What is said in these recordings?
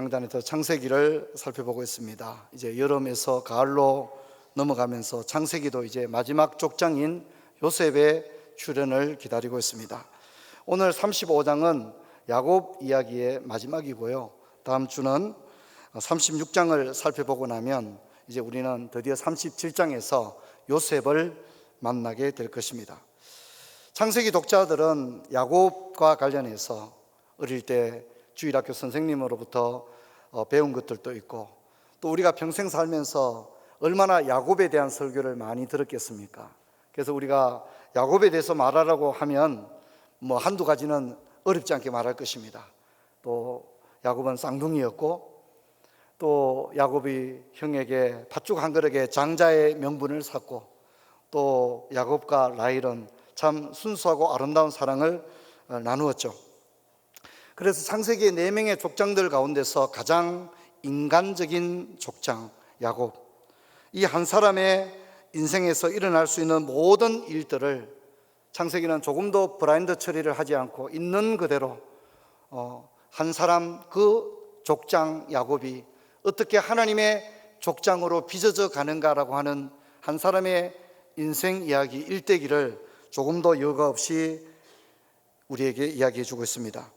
강단에서 창세기를 살펴보고 있습니다. 이제 여름에서 가을로 넘어가면서 창세기도 이제 마지막 족장인 요셉의 출현을 기다리고 있습니다. 오늘 35장은 야곱 이야기의 마지막이고요. 다음 주는 36장을 살펴보고 나면 이제 우리는 드디어 37장에서 요셉을 만나게 될 것입니다. 창세기 독자들은 야곱과 관련해서 어릴 때 주일학교 선생님으로부터 배운 것들도 있고, 또 우리가 평생 살면서 얼마나 야곱에 대한 설교를 많이 들었겠습니까? 그래서 우리가 야곱에 대해서 말하라고 하면 뭐 한두 가지는 어렵지 않게 말할 것입니다. 또 야곱은 쌍둥이였고, 또 야곱이 형에게 팥죽 한 그릇에 장자의 명분을 샀고, 또 야곱과 라헬은 참 순수하고 아름다운 사랑을 나누었죠. 그래서 창세기의 4명의 족장들 가운데서 가장 인간적인 족장 야곱, 이 한 사람의 인생에서 일어날 수 있는 모든 일들을 창세기는 조금도 브라인드 처리를 하지 않고 있는 그대로 한 사람 그 족장 야곱이 어떻게 하나님의 족장으로 빚어져 가는가라고 하는 한 사람의 인생 이야기 일대기를 조금도 여과 없이 우리에게 이야기해 주고 있습니다.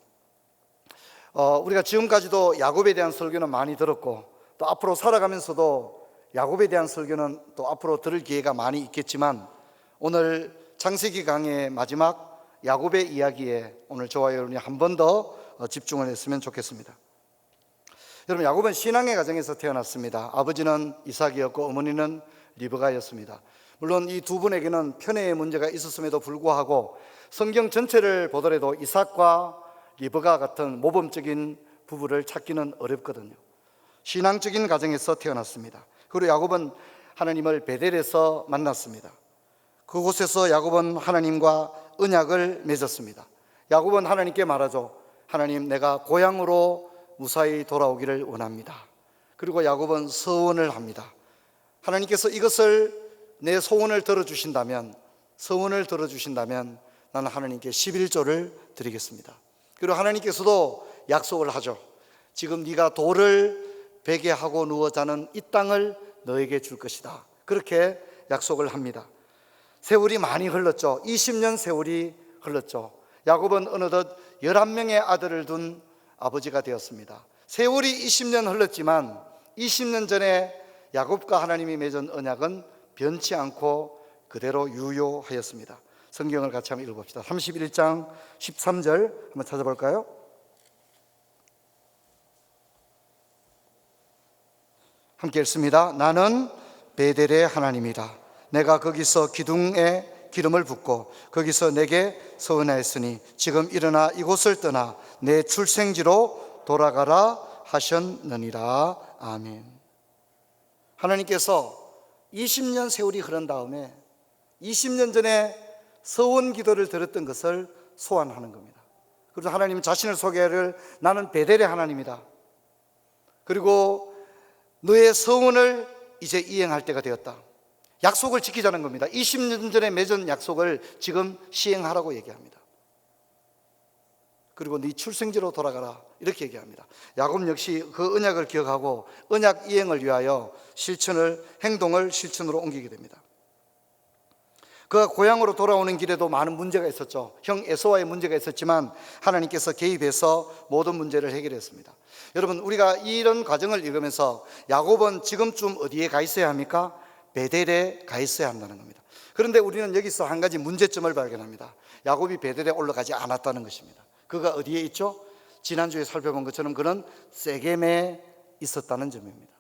우리가 지금까지도 야곱에 대한 설교는 많이 들었고, 또 앞으로 살아가면서도 야곱에 대한 설교는 또 앞으로 들을 기회가 많이 있겠지만, 오늘 창세기 강의 마지막 야곱의 이야기에 오늘 저와 여러분이 한 번 더 집중을 했으면 좋겠습니다. 여러분, 야곱은 신앙의 가정에서 태어났습니다. 아버지는 이삭이었고 어머니는 리브가였습니다. 물론 이 두 분에게는 편애의 문제가 있었음에도 불구하고 성경 전체를 보더라도 이삭과 리브가 같은 모범적인 부부를 찾기는 어렵거든요. 신앙적인 가정에서 태어났습니다. 그리고 야곱은 하나님을 베델에서 만났습니다. 그곳에서 야곱은 하나님과 언약을 맺었습니다. 야곱은 하나님께 말하죠. 하나님, 내가 고향으로 무사히 돌아오기를 원합니다. 그리고 야곱은 서원을 합니다. 하나님께서 이것을 내 소원을 들어주신다면, 서원을 들어주신다면 나는 하나님께 11조를 드리겠습니다. 그리고 하나님께서도 약속을 하죠. 지금 네가 돌을 베게 하고 누워 자는 이 땅을 너에게 줄 것이다. 그렇게 약속을 합니다. 세월이 많이 흘렀죠. 20년 세월이 흘렀죠. 야곱은 어느덧 11명의 아들을 둔 아버지가 되었습니다. 세월이 20년 흘렀지만 20년 전에 야곱과 하나님이 맺은 언약은 변치 않고 그대로 유효하였습니다. 성경을 같이 한번 읽어봅시다. 31장 13절 한번 찾아볼까요? 함께 읽습니다. 나는 베델의 하나님이다. 내가 거기서 기둥에 기름을 붓고 거기서 내게 서원하였으니 지금 일어나 이곳을 떠나 내 출생지로 돌아가라 하셨느니라. 아멘. 하나님께서 20년 세월이 흐른 다음에 20년 전에 서원 기도를 드렸던 것을 소환하는 겁니다. 그래서 하나님은 자신을 소개를 나는 베델의 하나님이다. 그리고 너의 서원을 이제 이행할 때가 되었다. 약속을 지키자는 겁니다. 20년 전에 맺은 약속을 지금 시행하라고 얘기합니다. 그리고 네 출생지로 돌아가라 이렇게 얘기합니다. 야곱 역시 그 언약을 기억하고 언약 이행을 위하여 행동을 실천으로 옮기게 됩니다. 그가 고향으로 돌아오는 길에도 많은 문제가 있었죠. 형 에서와의 문제가 있었지만 하나님께서 개입해서 모든 문제를 해결했습니다. 여러분, 우리가 이런 과정을 읽으면서 야곱은 지금쯤 어디에 가 있어야 합니까? 베델에 가 있어야 한다는 겁니다. 그런데 우리는 여기서 한 가지 문제점을 발견합니다. 야곱이 베델에 올라가지 않았다는 것입니다. 그가 어디에 있죠? 지난주에 살펴본 것처럼 그는 세겜에 있었다는 점입니다.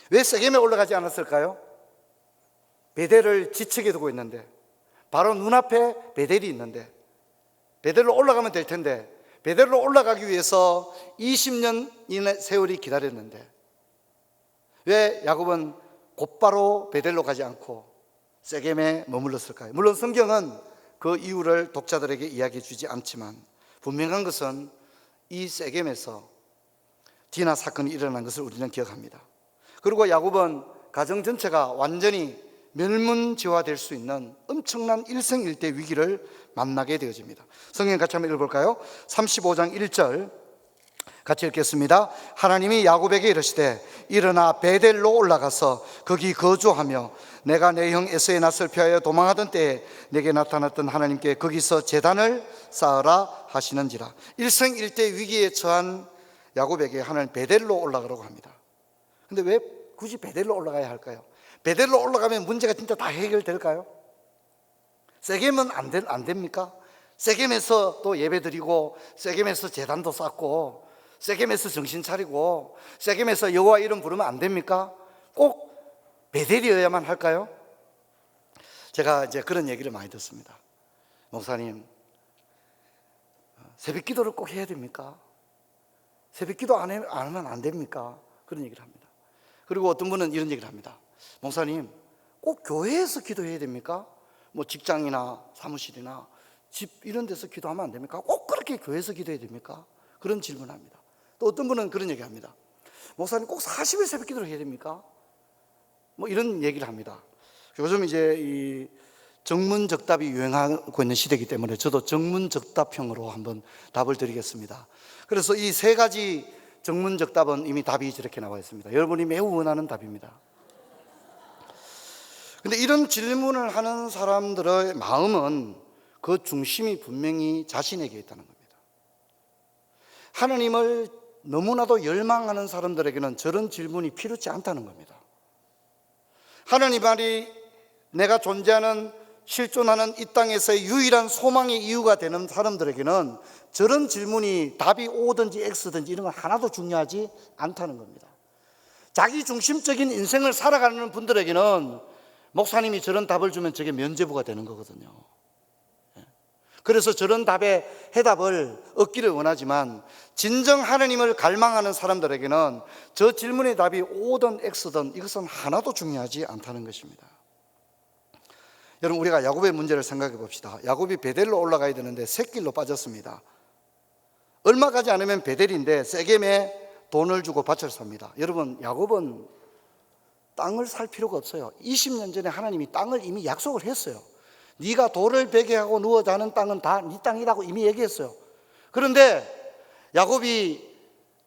왜 세겜에 올라가지 않았을까요? 베델을 지척에 두고 있는데, 바로 눈앞에 베델이 있는데 베델로 올라가면 될 텐데, 베델로 올라가기 위해서 20년의 세월이 기다렸는데 왜 야곱은 곧바로 베델로 가지 않고 세겜에 머물렀을까요? 물론 성경은 그 이유를 독자들에게 이야기해 주지 않지만 분명한 것은 이 세겜에서 디나 사건이 일어난 것을 우리는 기억합니다. 그리고 야곱은 가정 전체가 완전히 멸문지화될 수 있는 엄청난 일생일대 위기를 만나게 되어집니다. 성경 같이 한번 읽어볼까요? 35장 1절 같이 읽겠습니다. 하나님이 야곱에게 이르시되 일어나 베델로 올라가서 거기 거주하며 내가 내 형 에서의 낯을 피하여 도망하던 때에 내게 나타났던 하나님께 거기서 제단을 쌓으라 하시는지라. 일생일대 위기에 처한 야곱에게 하나님 베델로 올라가라고 합니다. 근데 왜 굳이 베델로 올라가야 할까요? 베델로 올라가면 문제가 진짜 다 해결될까요? 세겜은 안 됩니까? 세겜에서 또 예배 드리고 세겜에서 제단도 쌓고 세겜에서 정신 차리고 세겜에서 여호와 이름 부르면 안 됩니까? 꼭 베델이어야만 할까요? 제가 이제 그런 얘기를 많이 듣습니다. 목사님, 새벽 기도를 꼭 해야 됩니까? 새벽 기도 안 하면 안 됩니까? 그런 얘기를 합니다. 그리고 어떤 분은 이런 얘기를 합니다. 목사님, 꼭 교회에서 기도해야 됩니까? 뭐 직장이나 사무실이나 집 이런 데서 기도하면 안 됩니까? 꼭 그렇게 교회에서 기도해야 됩니까? 그런 질문을 합니다. 또 어떤 분은 그런 얘기 합니다. 목사님, 꼭 40일 새벽 기도를 해야 됩니까? 뭐 이런 얘기를 합니다. 요즘 이제 이 정문적답이 유행하고 있는 시대이기 때문에 저도 정문적답형으로 한번 답을 드리겠습니다. 그래서 이 세 가지 정문적답은 이미 답이 저렇게 나와 있습니다. 여러분이 매우 원하는 답입니다. 근데 이런 질문을 하는 사람들의 마음은 그 중심이 분명히 자신에게 있다는 겁니다. 하나님을 너무나도 열망하는 사람들에게는 저런 질문이 필요치 않다는 겁니다. 하나님 말이 내가 존재하는 실존하는 이 땅에서의 유일한 소망의 이유가 되는 사람들에게는 저런 질문이 답이 O든지 X든지 이런 건 하나도 중요하지 않다는 겁니다. 자기 중심적인 인생을 살아가는 분들에게는 목사님이 저런 답을 주면 저게 면죄부가 되는 거거든요. 그래서 저런 답의 해답을 얻기를 원하지만 진정 하나님을 갈망하는 사람들에게는 저 질문의 답이 O든 X든 이것은 하나도 중요하지 않다는 것입니다. 여러분, 우리가 야곱의 문제를 생각해 봅시다. 야곱이 베델로 올라가야 되는데 샛길로 빠졌습니다. 얼마 가지 않으면 베델인데 세겜에 돈을 주고 밭을 삽니다. 여러분, 야곱은 땅을 살 필요가 없어요. 20년 전에 하나님이 땅을 이미 약속을 했어요. 네가 돌을 베게 하고 누워 자는 땅은 다 네 땅이라고 이미 얘기했어요. 그런데 야곱이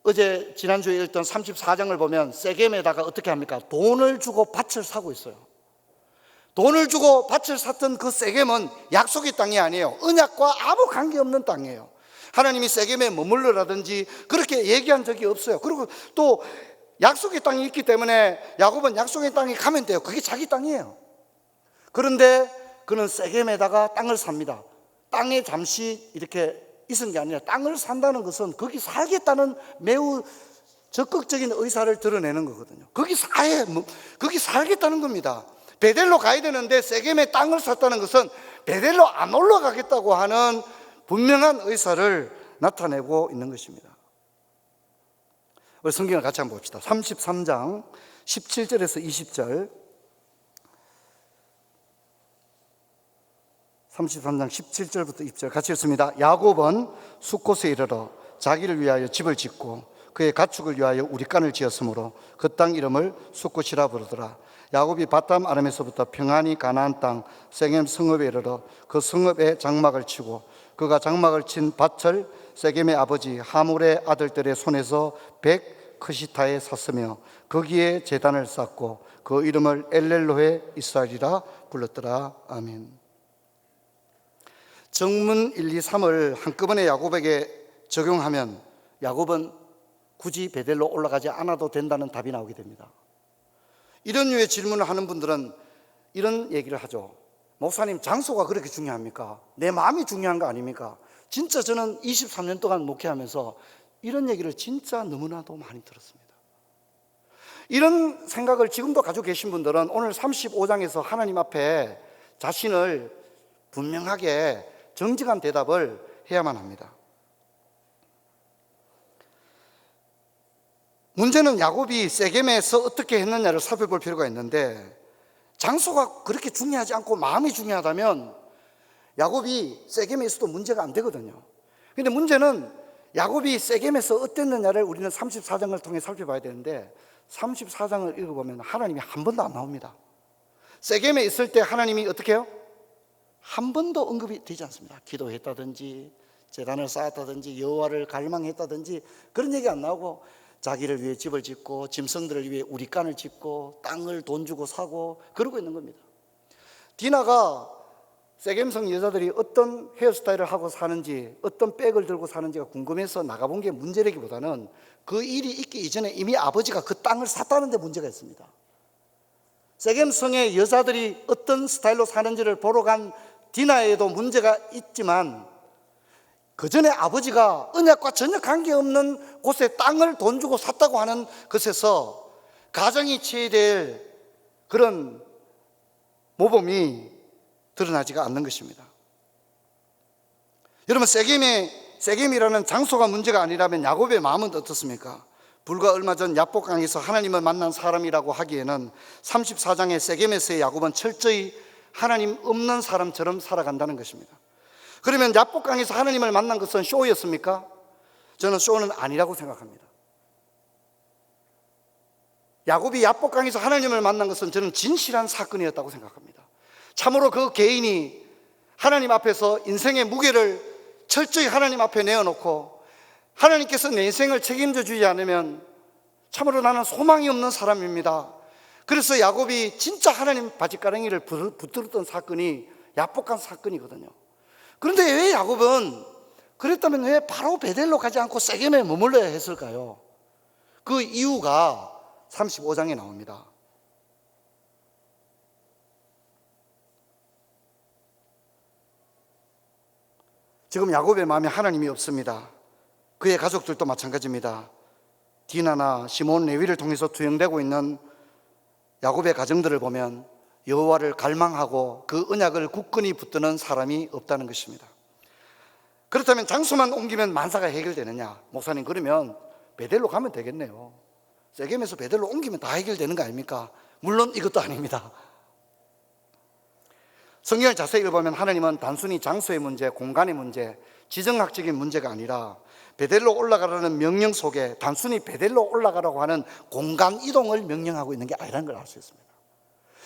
어제 지난주에 읽던 34장을 보면 세겜에다가 어떻게 합니까? 돈을 주고 밭을 사고 있어요. 돈을 주고 밭을 샀던 그 세겜은 약속의 땅이 아니에요. 언약과 아무 관계없는 땅이에요. 하나님이 세겜에 머물러라든지 그렇게 얘기한 적이 없어요. 그리고 또 약속의 땅이 있기 때문에 야곱은 약속의 땅에 가면 돼요. 그게 자기 땅이에요. 그런데 그는 세겜에다가 땅을 삽니다. 땅에 잠시 이렇게 있은 게 아니라 땅을 산다는 것은 거기 살겠다는 매우 적극적인 의사를 드러내는 거거든요. 거기 살겠다는 겁니다. 베델로 가야 되는데 세겜에 땅을 샀다는 것은 베델로 안 올라가겠다고 하는 분명한 의사를 나타내고 있는 것입니다. 우리 성경을 같이 한번 봅시다. 33장 17절에서 20절. 33장 17절부터 20절 같이 읽습니다. 야곱은 숫곳에 이르러 자기를 위하여 집을 짓고 그의 가축을 위하여 우리간을 지었으므로 그 땅 이름을 숫곳이라 부르더라. 야곱이 바담 아람에서부터 평안히 가나안 땅 세겜 성읍에 이르러 그 성읍에 장막을 치고 그가 장막을 친 밭을 세겜의 아버지 하물의 아들들의 손에서 100크시타에 샀으며 거기에 제단을 쌓고 그 이름을 엘렐로헤 이스라엘이라 불렀더라. 아멘. 정문 1, 2, 3을 한꺼번에 야곱에게 적용하면 야곱은 굳이 베델로 올라가지 않아도 된다는 답이 나오게 됩니다. 이런 류의 질문을 하는 분들은 이런 얘기를 하죠. 목사님, 장소가 그렇게 중요합니까? 내 마음이 중요한 거 아닙니까? 진짜 저는 23년 동안 목회하면서 이런 얘기를 진짜 너무나도 많이 들었습니다. 이런 생각을 지금도 가지고 계신 분들은 오늘 35장에서 하나님 앞에 자신을 분명하게 정직한 대답을 해야만 합니다. 문제는 야곱이 세겜에서 어떻게 했느냐를 살펴볼 필요가 있는데 장소가 그렇게 중요하지 않고 마음이 중요하다면 야곱이 세겜에 있어도 문제가 안 되거든요. 그런데 문제는 야곱이 세겜에서 어땠느냐를 우리는 34장을 통해 살펴봐야 되는데 34장을 읽어보면 하나님이 한 번도 안 나옵니다. 세겜에 있을 때 하나님이 어떻게 해요? 한 번도 언급이 되지 않습니다. 기도했다든지 제단을 쌓았다든지 여호와를 갈망했다든지 그런 얘기 안 나오고 자기를 위해 집을 짓고 짐승들을 위해 우리간을 짓고 땅을 돈 주고 사고 그러고 있는 겁니다. 디나가 세겜성 여자들이 어떤 헤어스타일을 하고 사는지, 어떤 백을 들고 사는지가 궁금해서 나가본 게 문제라기보다는 그 일이 있기 이전에 이미 아버지가 그 땅을 샀다는 데 문제가 있습니다. 세겜성의 여자들이 어떤 스타일로 사는지를 보러 간 디나에도 문제가 있지만 그 전에 아버지가 언약과 전혀 관계없는 곳에 땅을 돈 주고 샀다고 하는 것에서 가정이 취해될 그런 모범이 드러나지가 않는 것입니다. 여러분, 세겜이라는 장소가 문제가 아니라면 야곱의 마음은 어떻습니까? 불과 얼마 전 야복강에서 하나님을 만난 사람이라고 하기에는 34장의 세겜에서의 야곱은 철저히 하나님 없는 사람처럼 살아간다는 것입니다. 그러면 야복강에서 하나님을 만난 것은 쇼였습니까? 저는 쇼는 아니라고 생각합니다. 야곱이 야복강에서 하나님을 만난 것은 저는 진실한 사건이었다고 생각합니다. 참으로 그 개인이 하나님 앞에서 인생의 무게를 철저히 하나님 앞에 내어놓고 하나님께서 내 인생을 책임져 주지 않으면 참으로 나는 소망이 없는 사람입니다. 그래서 야곱이 진짜 하나님 바짓가랑이를 붙들었던 사건이 야복강 사건이거든요. 그런데 왜 야곱은 그랬다면 왜 바로 베델로 가지 않고 세겜에 머물러야 했을까요? 그 이유가 35장에 나옵니다. 지금 야곱의 마음에 하나님이 없습니다. 그의 가족들도 마찬가지입니다. 디나나 시몬 레위를 통해서 투영되고 있는 야곱의 가정들을 보면 여호와를 갈망하고 그 언약을 굳건히 붙드는 사람이 없다는 것입니다. 그렇다면 장소만 옮기면 만사가 해결되느냐? 목사님, 그러면 베델로 가면 되겠네요. 세겜에서 베델로 옮기면 다 해결되는 거 아닙니까? 물론 이것도 아닙니다. 성경을 자세히 읽어보면 하나님은 단순히 장소의 문제, 공간의 문제, 지정학적인 문제가 아니라 베델로 올라가라는 명령 속에 단순히 베델로 올라가라고 하는 공간 이동을 명령하고 있는 게 아니라는 걸 알 수 있습니다.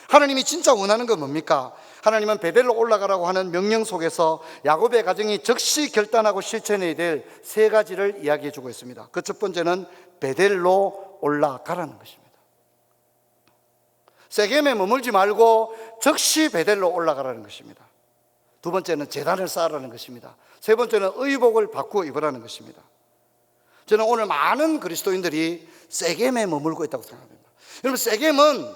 하나님이 진짜 원하는 건 뭡니까? 하나님은 베델로 올라가라고 하는 명령 속에서 야곱의 가정이 즉시 결단하고 실천해야 될 세 가지를 이야기해 주고 있습니다. 그 첫 번째는 베델로 올라가라는 것입니다. 세겜에 머물지 말고 즉시 베델로 올라가라는 것입니다. 두 번째는 제단을 쌓으라는 것입니다. 세 번째는 의복을 바꾸어 입으라는 것입니다. 저는 오늘 많은 그리스도인들이 세겜에 머물고 있다고 생각합니다. 여러분, 세겜은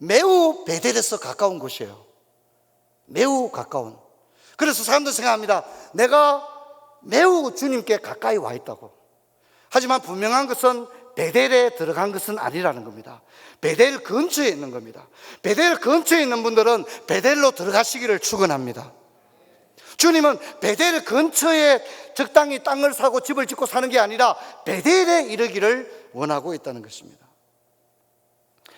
매우 베델에서 가까운 곳이에요. 매우 가까운. 그래서 사람들 생각합니다. 내가 매우 주님께 가까이 와 있다고. 하지만 분명한 것은 베델에 들어간 것은 아니라는 겁니다. 베델 근처에 있는 겁니다. 베델 근처에 있는 분들은 베델로 들어가시기를 축원합니다. 주님은 베델 근처에 적당히 땅을 사고 집을 짓고 사는 게 아니라 베델에 이르기를 원하고 있다는 것입니다.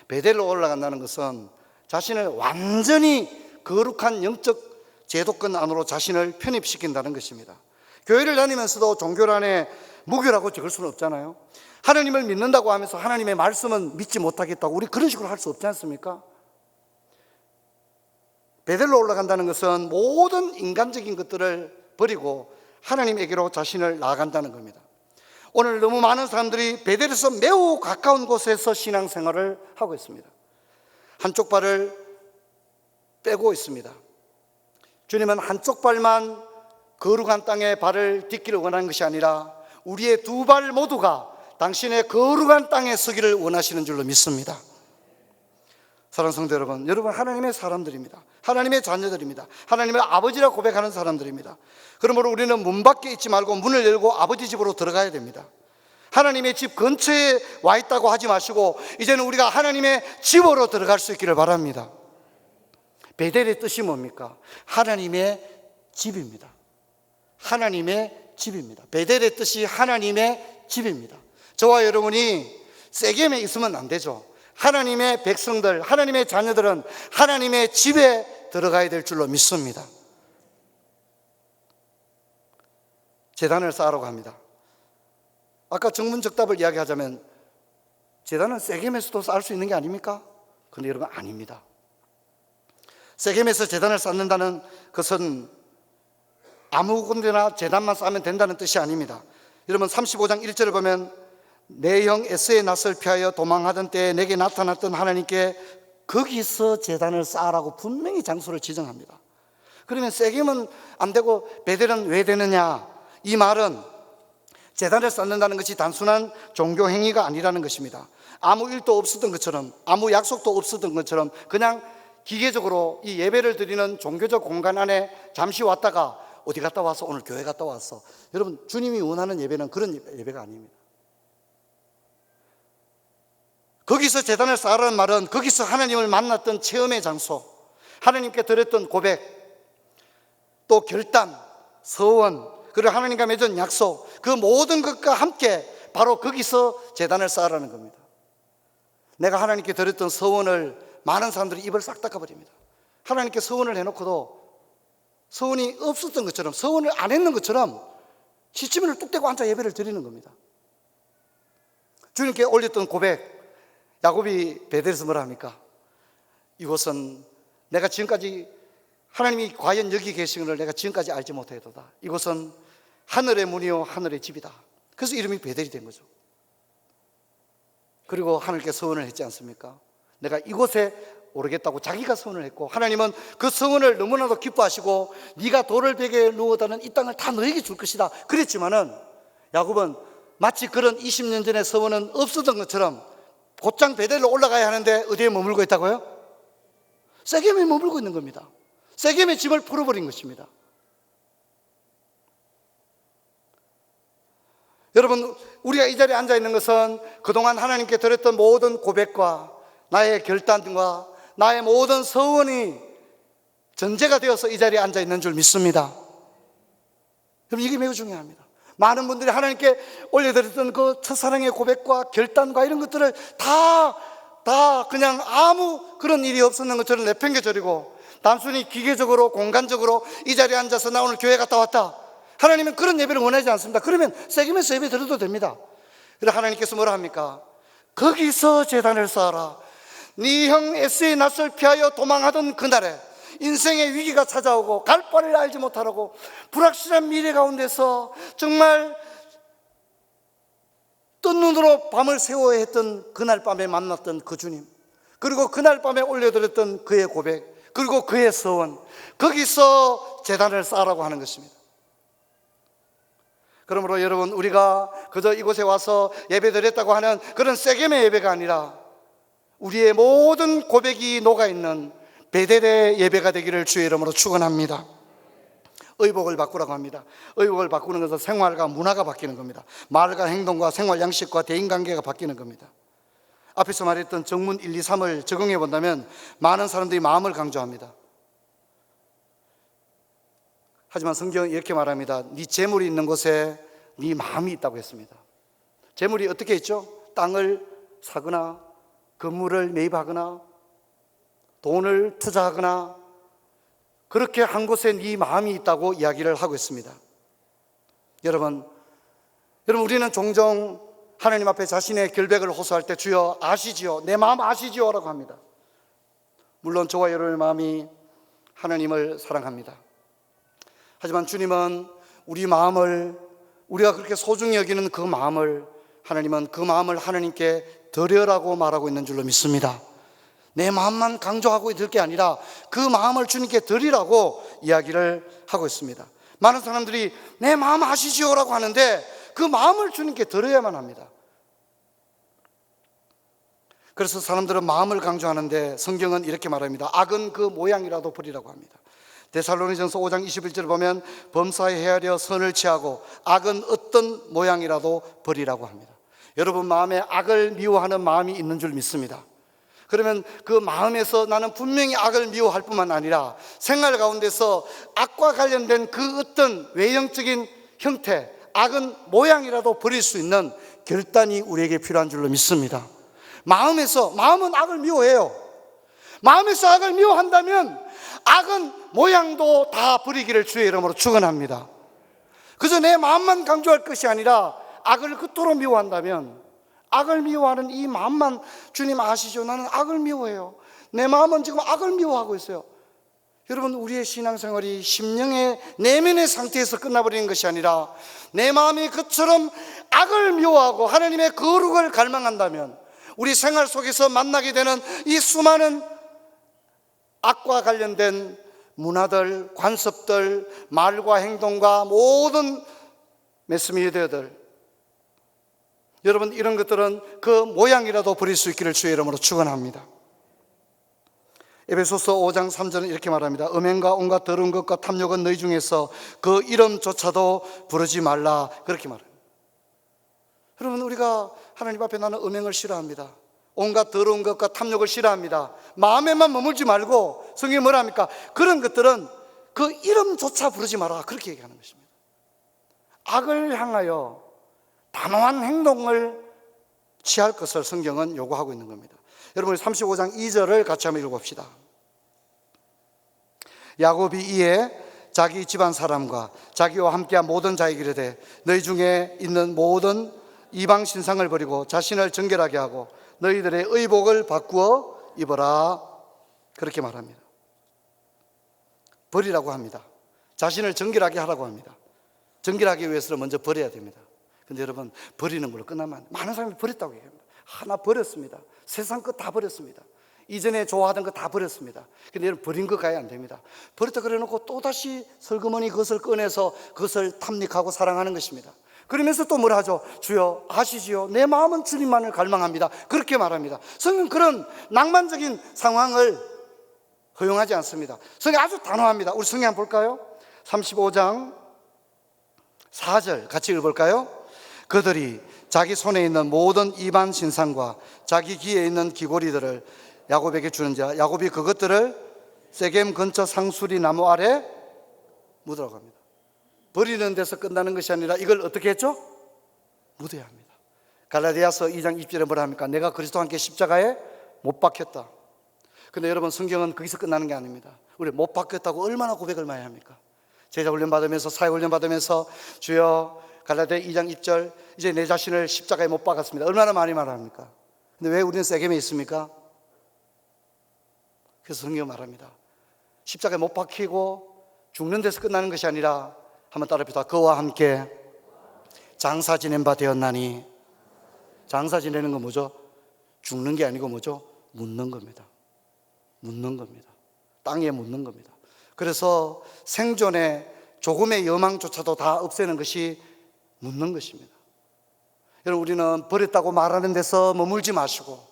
베델로 올라간다는 것은 자신을 완전히 거룩한 영적 제도권 안으로 자신을 편입시킨다는 것입니다. 교회를 다니면서도 종교 안에 무교라고 적을 수는 없잖아요. 하나님을 믿는다고 하면서 하나님의 말씀은 믿지 못하겠다고 우리 그런 식으로 할 수 없지 않습니까? 베델로 올라간다는 것은 모든 인간적인 것들을 버리고 하나님에게로 자신을 나아간다는 겁니다. 오늘 너무 많은 사람들이 베델에서 매우 가까운 곳에서 신앙생활을 하고 있습니다. 한쪽 발을 빼고 있습니다. 주님은 한쪽 발만 거룩한 땅에 발을 딛기를 원하는 것이 아니라 우리의 두 발 모두가 당신의 거룩한 땅에 서기를 원하시는 줄로 믿습니다. 사랑하는 성도 여러분, 여러분 하나님의 사람들입니다. 하나님의 자녀들입니다. 하나님의 아버지라 고백하는 사람들입니다. 그러므로 우리는 문 밖에 있지 말고 문을 열고 아버지 집으로 들어가야 됩니다. 하나님의 집 근처에 와 있다고 하지 마시고 이제는 우리가 하나님의 집으로 들어갈 수 있기를 바랍니다. 베델의 뜻이 뭡니까? 하나님의 집입니다. 하나님의 집입니다. 베델의 뜻이 하나님의 집입니다. 저와 여러분이 세겜에 있으면 안 되죠. 하나님의 백성들, 하나님의 자녀들은 하나님의 집에 들어가야 될 줄로 믿습니다. 제단을 쌓으라고 합니다. 아까 정문적답을 이야기하자면 제단은 세겜에서도 쌓을 수 있는 게 아닙니까? 그런데 여러분, 아닙니다. 세겜에서 제단을 쌓는다는 것은 아무 군데나 제단만 쌓으면 된다는 뜻이 아닙니다. 여러분 35장 1절을 보면 내 형 에서의 낯을 피하여 도망하던 때에 내게 나타났던 하나님께 거기서 제단을 쌓으라고 분명히 장소를 지정합니다. 그러면 세겜은 안 되고 베델은 왜 되느냐? 이 말은 제단을 쌓는다는 것이 단순한 종교 행위가 아니라는 것입니다. 아무 일도 없었던 것처럼, 아무 약속도 없었던 것처럼 그냥 기계적으로 이 예배를 드리는 종교적 공간 안에 잠시 왔다가 어디 갔다 와서 오늘 교회 갔다 왔어. 여러분, 주님이 원하는 예배는 그런 예배가 아닙니다. 거기서 제단을 쌓으라는 말은 거기서 하나님을 만났던 체험의 장소, 하나님께 드렸던 고백, 또 결단, 서원, 그리고 하나님과 맺은 약속, 그 모든 것과 함께 바로 거기서 제단을 쌓으라는 겁니다. 내가 하나님께 드렸던 서원을 많은 사람들이 입을 싹 닦아버립니다. 하나님께 서원을 해놓고도 서원이 없었던 것처럼, 서원을 안 했는 것처럼 시치미를 뚝 떼고 앉아 예배를 드리는 겁니다. 주님께 올렸던 고백, 야곱이 베델에서 뭐라 합니까? 이곳은 내가 지금까지 하나님이 과연 여기 계신 것을 내가 지금까지 알지 못하였도다. 이곳은 하늘의 문이요 하늘의 집이다. 그래서 이름이 베델이 된 거죠. 그리고 하나님께 서원을 했지 않습니까? 내가 이곳에 오르겠다고 자기가 서원을 했고, 하나님은 그 서원을 너무나도 기뻐하시고 네가 돌을 베개에 누워다는 이 땅을 다 너에게 줄 것이다 그랬지만은 야곱은 마치 그런 20년 전의 서원은 없었던 것처럼 곧장 베델로 올라가야 하는데 어디에 머물고 있다고요? 세겜에 머물고 있는 겁니다. 세겜의 집을 풀어버린 것입니다. 여러분, 우리가 이 자리에 앉아 있는 것은 그동안 하나님께 드렸던 모든 고백과 나의 결단과 나의 모든 서원이 전제가 되어서 이 자리에 앉아 있는 줄 믿습니다. 여러분, 이게 매우 중요합니다. 많은 분들이 하나님께 올려드렸던 그 첫사랑의 고백과 결단과 이런 것들을 다 그냥 아무 그런 일이 없었는 것처럼 내팽개쳐버리고 단순히 기계적으로 공간적으로 이 자리에 앉아서 나 오늘 교회 갔다 왔다. 하나님은 그런 예배를 원하지 않습니다. 그러면 세겜에서 예배 드려도 됩니다. 그래서 하나님께서 뭐라 합니까? 거기서 제단을 쌓아라. 네 형 에서의 낯을 피하여 도망하던 그날에 인생의 위기가 찾아오고 갈 바를 알지 못하라고 불확실한 미래 가운데서 정말 뜬 눈으로 밤을 새워야 했던 그날 밤에 만났던 그 주님, 그리고 그날 밤에 올려드렸던 그의 고백, 그리고 그의 서원, 거기서 제단을 쌓으라고 하는 것입니다. 그러므로 여러분, 우리가 그저 이곳에 와서 예배드렸다고 하는 그런 세겜의 예배가 아니라 우리의 모든 고백이 녹아있는 베델의 예배가 되기를 주의 이름으로 축원합니다. 의복을 바꾸라고 합니다. 의복을 바꾸는 것은 생활과 문화가 바뀌는 겁니다. 말과 행동과 생활 양식과 대인관계가 바뀌는 겁니다. 앞에서 말했던 정문 1, 2, 3을 적용해 본다면 많은 사람들이 마음을 강조합니다. 하지만 성경은 이렇게 말합니다. 네 재물이 있는 곳에 네 마음이 있다고 했습니다. 재물이 어떻게 있죠? 땅을 사거나 건물을 매입하거나 돈을 투자하거나 그렇게 한 곳에 네 마음이 있다고 이야기를 하고 있습니다. 여러분 우리는 종종 하나님 앞에 자신의 결백을 호소할 때 주여 아시지요, 내 마음 아시지요 라고 합니다. 물론 저와 여러분의 마음이 하나님을 사랑합니다. 하지만 주님은 우리 마음을, 우리가 그렇게 소중히 여기는 그 마음을, 하나님은 그 마음을 하나님께 드려라고 말하고 있는 줄로 믿습니다. 내 마음만 강조하고 있을 게 아니라 그 마음을 주님께 드리라고 이야기를 하고 있습니다. 많은 사람들이 내 마음 아시지요 라고 하는데 그 마음을 주님께 드려야만 합니다. 그래서 사람들은 마음을 강조하는데 성경은 이렇게 말합니다. 악은 그 모양이라도 버리라고 합니다. 데살로니전서 5장 21절을 보면 범사에 헤아려 선을 취하고 악은 어떤 모양이라도 버리라고 합니다. 여러분 마음에 악을 미워하는 마음이 있는 줄 믿습니다. 그러면 그 마음에서 나는 분명히 악을 미워할 뿐만 아니라 생활 가운데서 악과 관련된 그 어떤 외형적인 형태, 악은 모양이라도 버릴 수 있는 결단이 우리에게 필요한 줄로 믿습니다. 마음은 악을 미워해요. 마음에서 악을 미워한다면 악은 모양도 다 버리기를 주의 이름으로 축원합니다. 그저 내 마음만 강조할 것이 아니라 악을 그토록 미워한다면 악을 미워하는 이 마음만 주님 아시죠? 나는 악을 미워해요. 내 마음은 지금 악을 미워하고 있어요. 여러분, 우리의 신앙생활이 심령의 내면의 상태에서 끝나버리는 것이 아니라 내 마음이 그처럼 악을 미워하고 하나님의 거룩을 갈망한다면 우리 생활 속에서 만나게 되는 이 수많은 악과 관련된 문화들, 관습들, 말과 행동과 모든 매스미디어들, 여러분, 이런 것들은 그 모양이라도 버릴 수 있기를 주의 이름으로 축원합니다. 에베소서 5장 3절은 이렇게 말합니다. 음행과 온갖 더러운 것과 탐욕은 너희 중에서 그 이름조차도 부르지 말라, 그렇게 말합니다. 여러분, 우리가 하나님 앞에 나는 음행을 싫어합니다, 온갖 더러운 것과 탐욕을 싫어합니다, 마음에만 머물지 말고 성경이 뭐라 합니까? 그런 것들은 그 이름조차 부르지 마라, 그렇게 얘기하는 것입니다. 악을 향하여 단호한 행동을 취할 것을 성경은 요구하고 있는 겁니다. 여러분, 35장 2절을 같이 한번 읽어봅시다. 야곱이 이에 자기 집안 사람과 자기와 함께한 모든 자에게 이르되 너희 중에 있는 모든 이방 신상을 버리고 자신을 정결하게 하고 너희들의 의복을 바꾸어 입어라, 그렇게 말합니다. 버리라고 합니다. 자신을 정결하게 하라고 합니다. 정결하기 위해서는 먼저 버려야 됩니다. 근데 여러분, 버리는 걸로 끝나면 안 돼요. 많은 사람이 버렸다고 얘기합니다. 하나 버렸습니다. 세상 것 다 버렸습니다. 이전에 좋아하던 거 다 버렸습니다. 근데 여러분, 버린 거 가야 안 됩니다. 버렸다 그래 놓고 또다시 슬그머니 그것을 꺼내서 그것을 탐닉하고 사랑하는 것입니다. 그러면서 또 뭘 하죠? 주여 아시지요, 내 마음은 주님만을 갈망합니다, 그렇게 말합니다. 성경은 그런 낭만적인 상황을 허용하지 않습니다. 성경이 아주 단호합니다. 우리 성경 한번 볼까요? 35장 4절 같이 읽어볼까요? 그들이 자기 손에 있는 모든 이방 신상과 자기 귀에 있는 귀고리들을 야곱에게 주는 자, 야곱이 그것들을 세겜 근처 상수리 나무 아래 묻으라고 합니다. 버리는 데서 끝나는 것이 아니라 이걸 어떻게 했죠? 묻어야 합니다. 갈라디아서 2장 20절에 뭐라 합니까? 내가 그리스도와 함께 십자가에 못 박혔다. 근데 여러분, 성경은 거기서 끝나는 게 아닙니다. 우리 못 박혔다고 얼마나 고백을 많이 합니까? 제자 훈련 받으면서, 사회 훈련 받으면서 주여, 갈라디아 2장 20절, 이제 내 자신을 십자가에 못 박았습니다, 얼마나 많이 말합니까? 근데 왜 우리는 세겜에 있습니까? 그래서 성경 말합니다. 십자가에 못 박히고 죽는 데서 끝나는 것이 아니라, 한번 따라합시다. 그와 함께 장사 지낸 바 되었나니. 장사 지내는 건 뭐죠? 죽는 게 아니고 뭐죠? 묻는 겁니다. 묻는 겁니다. 땅에 묻는 겁니다. 그래서 생존의 조금의 여망조차도 다 없애는 것이 묻는 것입니다. 여러분, 우리는 버렸다고 말하는 데서 머물지 마시고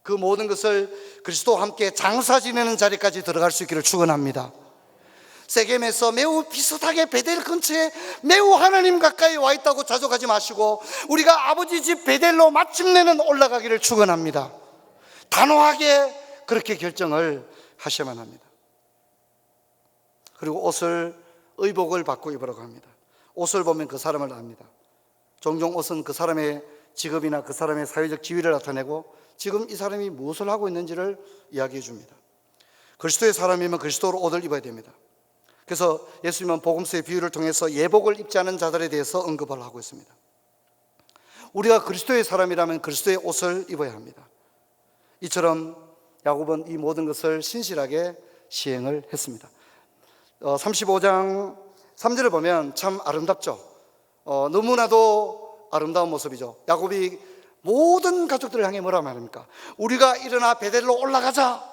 그 모든 것을 그리스도와 함께 장사 지내는 자리까지 들어갈 수 있기를 축원합니다. 세겜에서 매우 비슷하게 베델 근처에 매우 하나님 가까이 와 있다고 자족하지 마시고 우리가 아버지 집 베델로 마침내는 올라가기를 축원합니다. 단호하게 그렇게 결정을 하셔야만 합니다. 그리고 옷을, 의복을 바꾸고 입으라고 합니다. 옷을 보면 그 사람을 압니다. 종종 옷은 그 사람의 직업이나 그 사람의 사회적 지위를 나타내고 지금 이 사람이 무엇을 하고 있는지를 이야기해 줍니다. 그리스도의 사람이면 그리스도로 옷을 입어야 됩니다. 그래서 예수님은 복음서의 비유를 통해서 예복을 입지 않은 자들에 대해서 언급을 하고 있습니다. 우리가 그리스도의 사람이라면 그리스도의 옷을 입어야 합니다. 이처럼 야곱은 이 모든 것을 신실하게 시행을 했습니다. 35장 3절을 보면 참 아름답죠. 너무나도 아름다운 모습이죠. 야곱이 모든 가족들을 향해 뭐라 말합니까? 우리가 일어나 베델로 올라가자.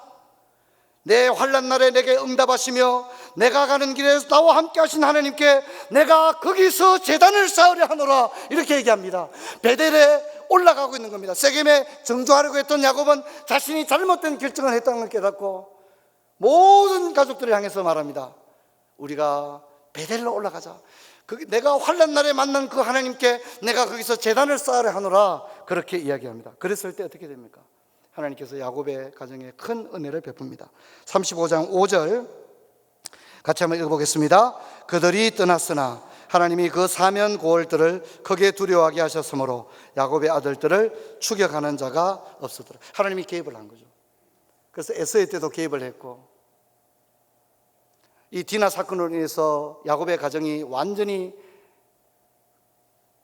내 환난 날에 내게 응답하시며 내가 가는 길에 나와 함께 하신 하나님께 내가 거기서 제단을 쌓으려 하노라, 이렇게 얘기합니다. 베델에 올라가고 있는 겁니다. 세겜에 정조하려고 했던 야곱은 자신이 잘못된 결정을 했다는 걸 깨닫고 모든 가족들을 향해서 말합니다. 우리가 베델로 올라가자. 내가 환난 날에 만난 그 하나님께 내가 거기서 제단을 쌓으려 하노라, 그렇게 이야기합니다. 그랬을 때 어떻게 됩니까? 하나님께서 야곱의 가정에 큰 은혜를 베풉니다. 35장 5절 같이 한번 읽어보겠습니다. 그들이 떠났으나 하나님이 그 사면 고을들을 크게 두려워하게 하셨으므로 야곱의 아들들을 추격하는 자가 없었더라. 하나님이 개입을 한 거죠. 그래서 에서의 때도 개입을 했고, 이 디나 사건으로 인해서 야곱의 가정이 완전히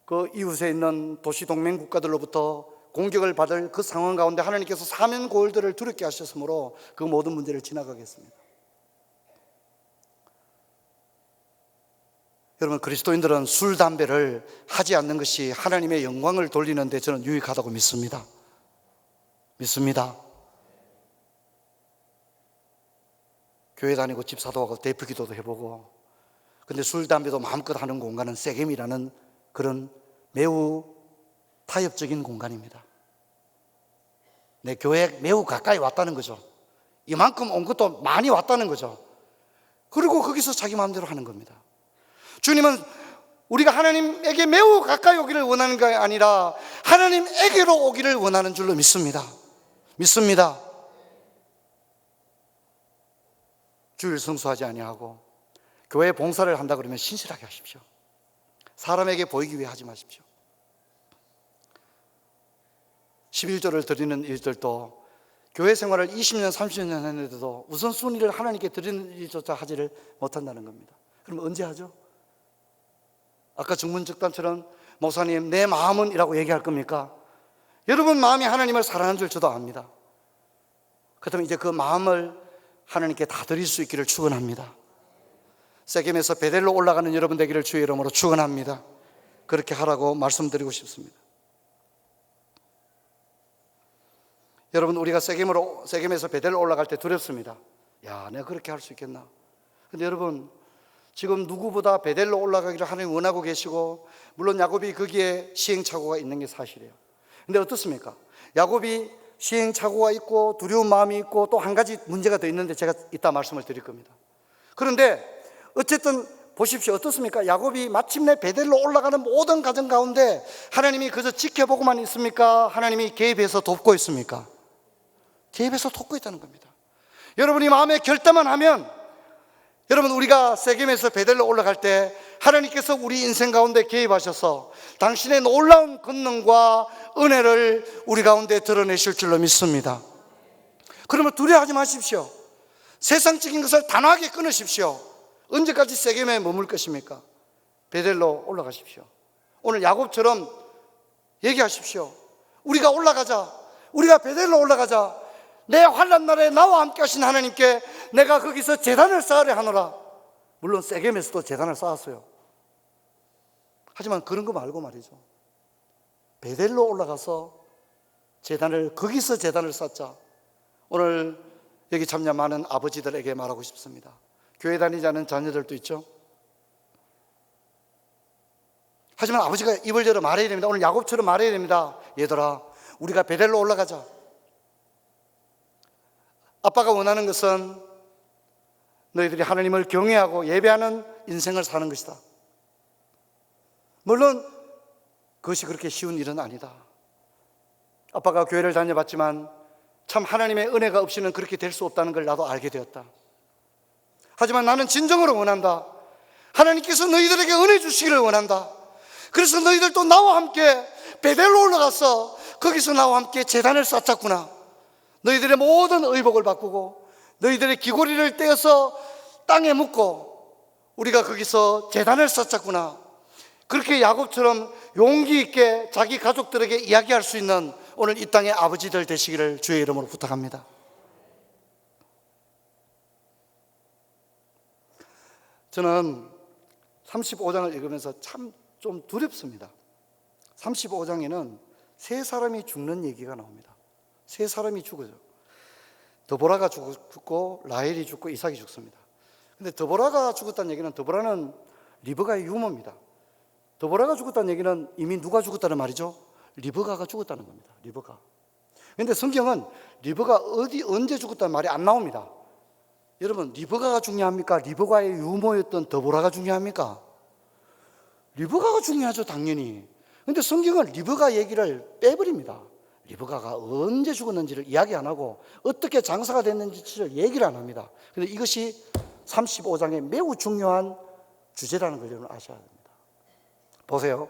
그 이웃에 있는 도시 동맹 국가들로부터 공격을 받을 그 상황 가운데 하나님께서 사면 고을들을 두렵게 하셨으므로 그 모든 문제를 지나가게 했습니다. 여러분, 그리스도인들은 술, 담배를 하지 않는 것이 하나님의 영광을 돌리는 데 저는 유익하다고 믿습니다. 교회 다니고 집사도 하고 대표 기도도 해보고, 근데 술, 담배도 마음껏 하는 공간은 세겜이라는 그런 매우 타협적인 공간입니다. 내 교회에 매우 가까이 왔다는 거죠. 이만큼 온 것도 많이 왔다는 거죠. 그리고 거기서 자기 마음대로 하는 겁니다. 주님은 우리가 하나님에게 매우 가까이 오기를 원하는 게 아니라 하나님에게로 오기를 원하는 줄로 믿습니다. 주일 성수하지 아니하고 교회 봉사를 한다 그러면 신실하게 하십시오. 사람에게 보이기 위해 하지 마십시오. 11조를 드리는 일들도 교회 생활을 20년, 30년 했는데도 우선순위를 하나님께 드리는 일조차 하지를 못한다는 겁니다. 그럼 언제 하죠? 아까 증문즉답처럼 목사님 내 마음은 이라고 얘기할 겁니까? 여러분 마음이 하나님을 사랑하는 줄 저도 압니다. 그렇다면 이제 그 마음을 하나님께 다 드릴 수 있기를 축원합니다. 세겜에서 베델로 올라가는 여러분 되기를 주의 이름으로 축원합니다. 그렇게 하라고 말씀드리고 싶습니다. 여러분, 우리가 세겜에서 베델로 올라갈 때 두렵습니다. 야, 내가 그렇게 할 수 있겠나? 근데 여러분, 지금 누구보다 베델로 올라가기를 하나님 원하고 계시고, 물론 야곱이 거기에 시행착오가 있는 게 사실이에요. 근데 어떻습니까? 야곱이 시행착오가 있고 두려운 마음이 있고 또 한 가지 문제가 더 있는데 제가 이따 말씀을 드릴 겁니다. 그런데 어쨌든 보십시오. 어떻습니까? 야곱이 마침내 베델로 올라가는 모든 과정 가운데 하나님이 그저 지켜보고만 있습니까? 하나님이 개입해서 돕고 있습니까? 개입해서 돕고 있다는 겁니다. 여러분이 마음에 결단만 하면, 여러분 우리가 세겜에서 베델로 올라갈 때 하나님께서 우리 인생 가운데 개입하셔서 당신의 놀라운 권능과 은혜를 우리 가운데 드러내실 줄로 믿습니다. 그러면 두려워하지 마십시오. 세상적인 것을 단호하게 끊으십시오. 언제까지 세겜에 머물 것입니까? 베델로 올라가십시오. 오늘 야곱처럼 얘기하십시오. 우리가 올라가자. 우리가 베델로 올라가자. 내 환난 날에 나와 함께 하신 하나님께 내가 거기서 제단을 쌓으려 하노라. 물론 세겜에서도 제단을 쌓았어요. 하지만 그런 거 말고 말이죠, 베델로 올라가서 거기서 제단을 쌓자. 오늘 여기 참여 많은 아버지들에게 말하고 싶습니다. 교회 다니지 않는 자녀들도 있죠. 하지만 아버지가 입을 열어 말해야 됩니다. 오늘 야곱처럼 말해야 됩니다. 얘들아, 우리가 베델로 올라가자. 아빠가 원하는 것은 너희들이 하나님을 경외하고 예배하는 인생을 사는 것이다. 물론 그것이 그렇게 쉬운 일은 아니다. 아빠가 교회를 다녀봤지만 참 하나님의 은혜가 없이는 그렇게 될 수 없다는 걸 나도 알게 되었다. 하지만 나는 진정으로 원한다. 하나님께서 너희들에게 은혜 주시기를 원한다. 그래서 너희들도 나와 함께 베델로 올라가서 거기서 나와 함께 제단을 쌓았구나. 너희들의 모든 의복을 바꾸고 너희들의 귀고리를 떼어서 땅에 묻고 우리가 거기서 제단을 쌓았구나. 그렇게 야곱처럼 용기 있게 자기 가족들에게 이야기할 수 있는 오늘 이 땅의 아버지들 되시기를 주의 이름으로 부탁합니다. 저는 35장을 읽으면서 참 좀 두렵습니다. 35장에는 세 사람이 죽는 얘기가 나옵니다. 세 사람이 죽어요. 드보라가 죽고 라헬이 죽고 이삭이 죽습니다. 근데 드보라가 죽었다는 얘기는, 드보라는 리브가의 유모입니다. 드보라가 죽었다는 얘기는 이미 누가 죽었다는 말이죠? 리브가가 죽었다는 겁니다. 리브가. 근데 성경은 리브가 언제 죽었다는 말이 안 나옵니다. 여러분, 리브가가 중요합니까? 리브가의 유모였던 드보라가 중요합니까? 리브가가 중요하죠, 당연히. 근데 성경은 리브가 얘기를 빼버립니다. 리브가가 언제 죽었는지를 이야기 안 하고 어떻게 장사가 됐는지를 얘기를 안 합니다. 그런데 이것이 35장의 매우 중요한 주제라는 걸 여러분 아셔야 됩니다. 보세요.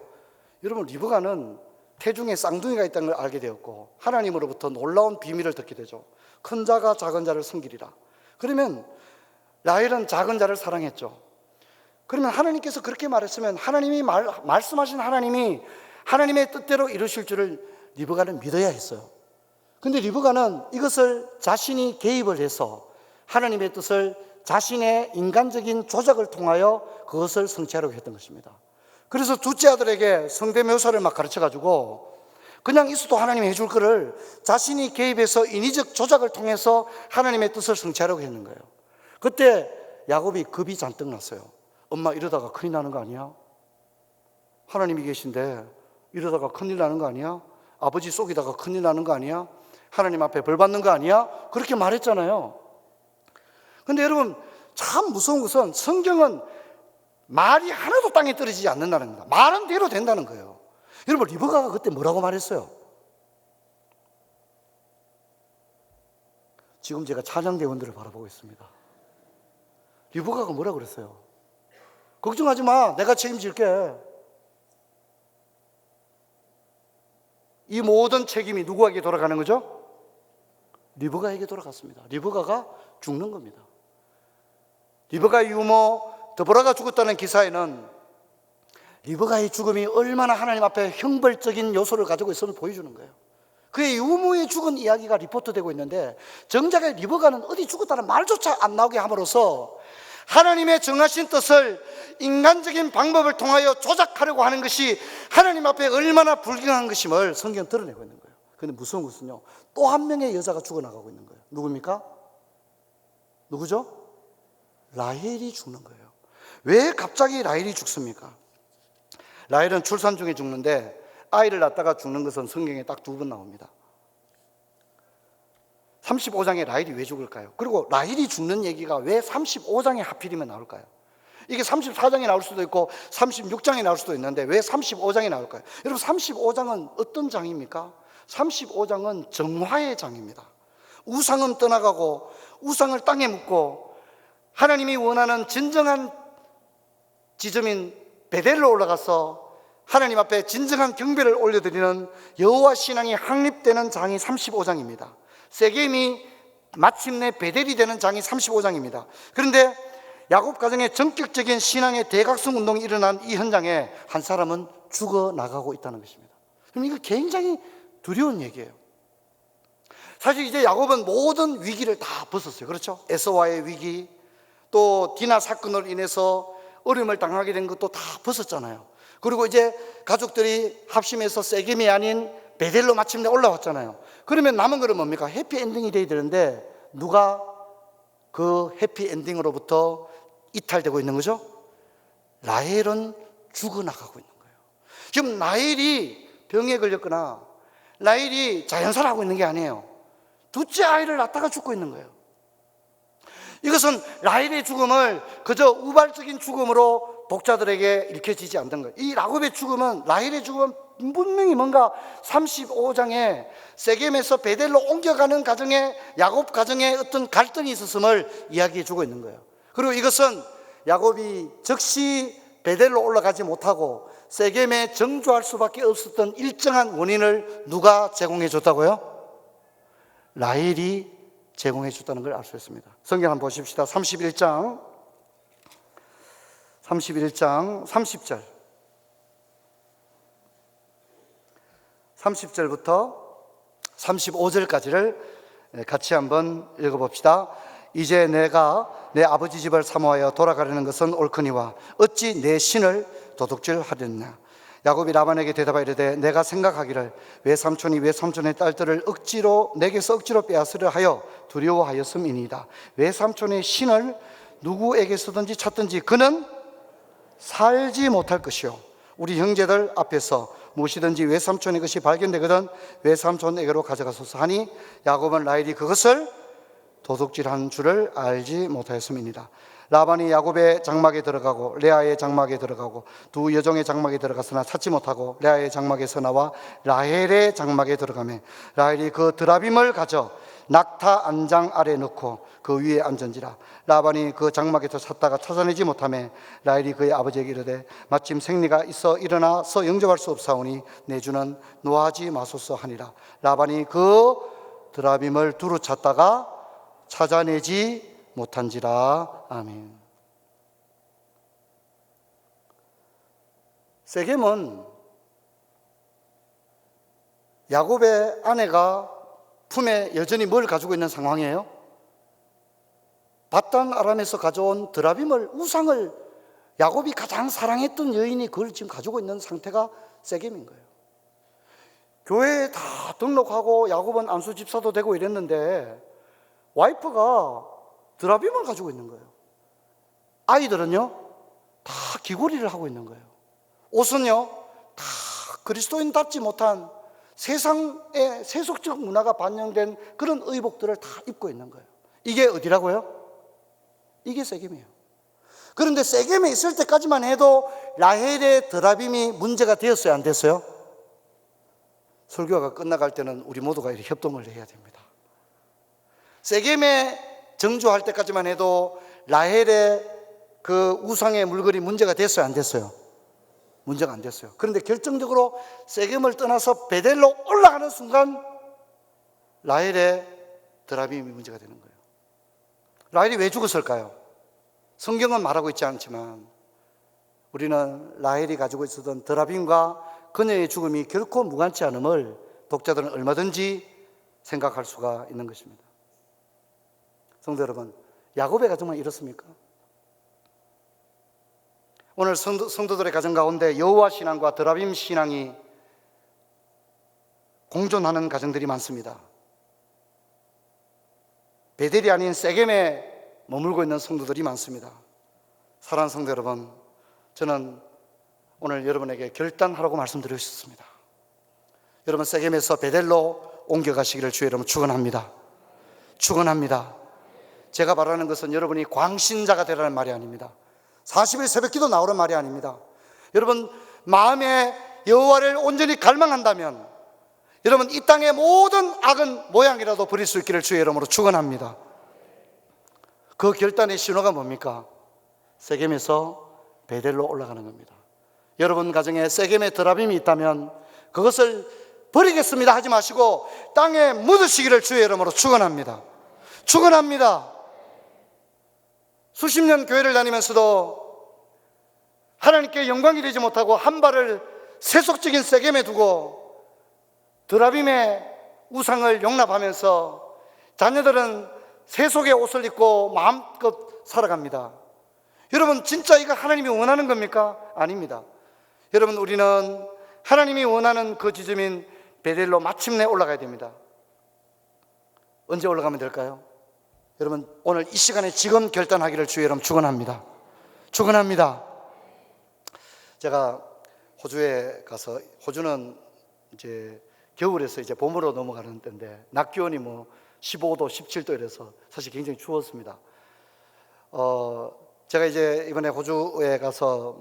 여러분, 리브가는 태중에 쌍둥이가 있다는 걸 알게 되었고 하나님으로부터 놀라운 비밀을 듣게 되죠. 큰 자가 작은 자를 섬기리라. 그러면 라헬은 작은 자를 사랑했죠. 그러면 하나님께서 그렇게 말했으면 하나님이 말씀하신 하나님이 하나님의 뜻대로 이루실 줄을 리브가는 믿어야 했어요. 근데 리브가는 이것을 자신이 개입을 해서 하나님의 뜻을 자신의 인간적인 조작을 통하여 그것을 성취하려고 했던 것입니다. 그래서 둘째 아들에게 성대묘사를 막 가르쳐가지고 그냥 있어도 하나님이 해줄 거를 자신이 개입해서 인위적 조작을 통해서 하나님의 뜻을 성취하려고 했는 거예요. 그때 야곱이 겁이 잔뜩 났어요. 엄마 이러다가 큰일 나는 거 아니야? 하나님이 계신데 이러다가 큰일 나는 거 아니야? 아버지 속이다가 큰일 나는 거 아니야? 하나님 앞에 벌 받는 거 아니야? 그렇게 말했잖아요. 근데 여러분 참 무서운 것은 성경은 말이 하나도 땅에 떨어지지 않는다는 겁니다. 말은 대로 된다는 거예요. 여러분 리브가가 그때 뭐라고 말했어요? 지금 제가 찬양대원들을 바라보고 있습니다. 리브가가 뭐라고 그랬어요? 걱정하지 마, 내가 책임질게. 이 모든 책임이 누구에게 돌아가는 거죠? 리브가에게 돌아갔습니다. 리브가가 죽는 겁니다. 리브가의 유모 드보라가 죽었다는 기사에는 리브가의 죽음이 얼마나 하나님 앞에 형벌적인 요소를 가지고 있음을 보여주는 거예요. 그의 유모의 죽은 이야기가 리포트되고 있는데 정작에 리브가는 어디 죽었다는 말조차 안 나오게 함으로써 하나님의 정하신 뜻을 인간적인 방법을 통하여 조작하려고 하는 것이 하나님 앞에 얼마나 불경한 것임을 성경은 드러내고 있는 거예요. 그런데 무서운 것은요, 또 한 명의 여자가 죽어나가고 있는 거예요. 누굽니까? 누구죠? 라헬이 죽는 거예요. 왜 갑자기 라헬이 죽습니까? 라헬은 출산 중에 죽는데 아이를 낳다가 죽는 것은 성경에 딱 2번 나옵니다. 35장에 라헬이 왜 죽을까요? 그리고 라헬이 죽는 얘기가 왜 35장에 하필이면 나올까요? 이게 34장에 나올 수도 있고 36장에 나올 수도 있는데 왜 35장에 나올까요? 여러분 35장은 어떤 장입니까? 35장은 정화의 장입니다. 우상은 떠나가고 우상을 땅에 묻고 하나님이 원하는 진정한 지점인 베델로 올라가서 하나님 앞에 진정한 경배를 올려드리는 여호와 신앙이 확립되는 장이 35장입니다. 세겜이 마침내 베델이 되는 장이 35장입니다. 그런데 야곱 가정의 전격적인 신앙의 대각성 운동이 일어난 이 현장에 한 사람은 죽어나가고 있다는 것입니다. 그럼 이거 굉장히 두려운 얘기예요. 사실 이제 야곱은 모든 위기를 다 벗었어요. 그렇죠? 에서와의 위기, 또 디나 사건으로 인해서 어려움을 당하게 된 것도 다 벗었잖아요. 그리고 이제 가족들이 합심해서 세겜이 아닌 베델로 마침내 올라왔잖아요. 그러면 남은 것은 뭡니까? 해피엔딩이 돼야 되는데 누가 그 해피엔딩으로부터 이탈되고 있는 거죠? 라헬은 죽어나가고 있는 거예요. 지금 라헬이 병에 걸렸거나 라헬이 자연사하고 있는 게 아니에요. 둘째 아이를 낳다가 죽고 있는 거예요. 이것은 라헬의 죽음을 그저 우발적인 죽음으로 독자들에게 읽혀지지 않던 거예요. 이 야곱의 죽음은, 라헬의 죽음은 분명히 뭔가 35장에 세겜에서 베델로 옮겨가는 가정에, 야곱 가정에 어떤 갈등이 있었음을 이야기해 주고 있는 거예요. 그리고 이것은 야곱이 즉시 베델로 올라가지 못하고 세겜에 정주할 수밖에 없었던 일정한 원인을 누가 제공해 줬다고요? 라헬이 제공해 줬다는 걸 알 수 있습니다. 성경 한번 보십시다. 31장 30절 30절부터 35절까지를 같이 한번 읽어봅시다. 이제 내가 내 아버지 집을 사모하여 돌아가려는 것은 옳거니와 어찌 내 신을 도둑질하렸냐. 야곱이 라반에게 대답하여 이르되 내가 생각하기를 외삼촌이 외삼촌의 딸들을 내게서 억지로 빼앗으려 하여 두려워하였음이니이다. 외삼촌의 신을 누구에게서든지 찾든지 그는 살지 못할 것이요 우리 형제들 앞에서 무엇이든지 외삼촌의 것이 발견되거든 외삼촌에게로 가져가소서 하니 야곱은 라헬이 그것을 도둑질한 줄을 알지 못하였음이니라. 라반이 야곱의 장막에 들어가고 레아의 장막에 들어가고 두 여종의 장막에 들어갔으나 찾지 못하고 레아의 장막에서 나와 라헬의 장막에 들어가매 라헬이 그 드라빔을 가져 낙타 안장 아래 넣고 그 위에 앉은지라. 라반이 그 장막에서 찾다가 찾아내지 못하매 라헬이 그의 아버지에게 이르되 마침 생리가 있어 일어나서 영접할 수 없사오니 내 주는 노하지 마소서 하니라. 라반이 그 드라빔을 두루 찾다가 찾아내지 못한지라. 아멘. 세겜은 야곱의 아내가 품에 여전히 뭘 가지고 있는 상황이에요? 바단 아람에서 가져온 드라빔을, 우상을, 야곱이 가장 사랑했던 여인이 그걸 지금 가지고 있는 상태가 세겜인 거예요. 교회에 다 등록하고 야곱은 안수 집사도 되고 이랬는데 와이프가 드라빔을 가지고 있는 거예요. 아이들은요 다 귀걸이를 하고 있는 거예요. 옷은요 다 그리스도인답지 못한 세상의 세속적 문화가 반영된 그런 의복들을 다 입고 있는 거예요. 이게 어디라고요? 이게 세겜이에요. 그런데 세겜에 있을 때까지만 해도 라헬의 드라빔이 문제가 되었어요, 안 됐어요? 설교가 끝나갈 때는 우리 모두가 이렇게 협동을 해야 됩니다. 세겜에 정주할 때까지만 해도 라헬의 그 우상의 물건이 문제가 됐어요, 안 됐어요? 문제가 안 됐어요. 그런데 결정적으로 세겜을 떠나서 베델로 올라가는 순간 라헬의 드라빔이 문제가 되는 거예요. 라헬이 왜 죽었을까요? 성경은 말하고 있지 않지만 우리는 라헬이 가지고 있었던 드라빔과 그녀의 죽음이 결코 무관치 않음을 독자들은 얼마든지 생각할 수가 있는 것입니다. 성도 여러분, 야곱의 가정은 이렇습니까? 오늘 성도들의 가정 가운데 여호와 신앙과 드라빔 신앙이 공존하는 가정들이 많습니다. 베델이 아닌 세겜에 머물고 있는 성도들이 많습니다. 사랑하는 성도 여러분, 저는 오늘 여러분에게 결단하라고 말씀드리고 싶습니다. 여러분, 세겜에서 베델로 옮겨가시기를 주의 이름으로 축원합니다. 축원합니다. 제가 바라는 것은 여러분이 광신자가 되라는 말이 아닙니다. 40일 새벽기도 나오는 말이 아닙니다. 여러분, 마음에 여호와를 온전히 갈망한다면 여러분, 이 땅의 모든 악은 모양이라도 버릴 수 있기를 주의 이름으로 축원합니다. 그 결단의 신호가 뭡니까? 세겜에서 베델로 올라가는 겁니다. 여러분 가정에 세겜의 드라빔이 있다면 그것을 버리겠습니다 하지 마시고 땅에 묻으시기를 주의 이름으로 축원합니다. 축원합니다. 수십 년 교회를 다니면서도 하나님께 영광이 되지 못하고 한 발을 세속적인 세겜에 두고 드라빔의 우상을 용납하면서 자녀들은 세속의 옷을 입고 마음껏 살아갑니다. 여러분, 진짜 이거 하나님이 원하는 겁니까? 아닙니다. 여러분, 우리는 하나님이 원하는 그 지점인 베델로 마침내 올라가야 됩니다. 언제 올라가면 될까요? 여러분, 오늘 이 시간에 지금 결단하기를 주의 이름 축원합니다. 축원합니다. 제가 호주에 가서, 호주는 이제 겨울에서 이제 봄으로 넘어가는 때인데 낮 기온이 15도, 17도 이래서 사실 굉장히 추웠습니다. 제가 이제 이번에 호주에 가서